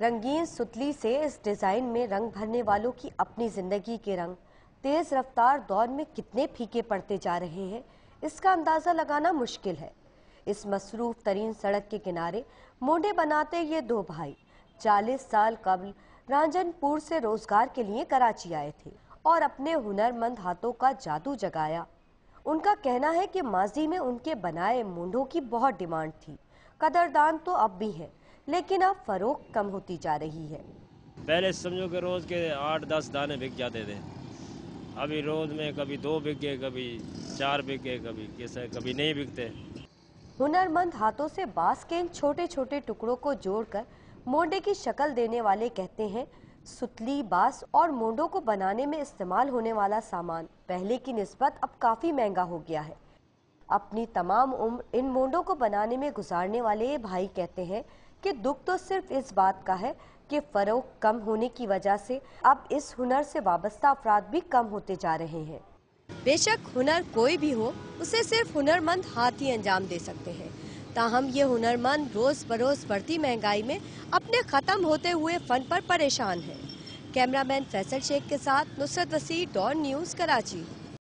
रंगीन सुतली से इस डिजाइन में रंग भरने वालों की अपनी जिंदगी के रंग तेज रफ्तार दौर में कितने फीके पड़ते जा रहे हैं, इसका अंदाजा लगाना मुश्किल है। इस मसरूफ तरीन सड़क के किनारे मोंडे बनाते ये दो भाई 40 साल कबल रांझनपुर से रोजगार के लिए कराची आए थे और अपने हुनरमंद हाथों का जादू जगाया। उनका कहना है कि माजी में उनके बनाए मोंडों की बहुत डिमांड थी, कदरदान तो अब भी है, लेकिन अब फरोख्त कम होती जा रही है। पहले समझो कि रोज के 8-10 दाने बिक जाते थे, अभी रोज में कभी 2 बिक गए, कभी 4 बिक गए, कभी नहीं बिकते। हुनरमंद हाथों से बांस के इन छोटे छोटे टुकड़ों को जोड़कर मोंडे की शक्ल देने वाले कहते हैं, सुतली, बांस और मोंडों को बनाने में इस्तेमाल होने वाला सामान पहले की निस्बत अब काफी महंगा हो गया है। अपनी तमाम उम्र इन मोंडों को बनाने में गुजारने वाले ये भाई कहते हैं कि दुख तो सिर्फ इस बात का है कि फरोख्त कम होने की वजह से अब इस हुनर से वाबस्ता अफराद भी कम होते जा रहे हैं। बेशक हुनर कोई भी हो, उसे सिर्फ हुनरमंद हाथ ही अंजाम दे सकते हैं। ताहम ये हुनरमंद रोज बरोज बढ़ती महंगाई में अपने खत्म होते हुए फन पर परेशान है। कैमरामैन फैसल शेख के साथ नुसरत वसी, डॉन न्यूज़, कराची।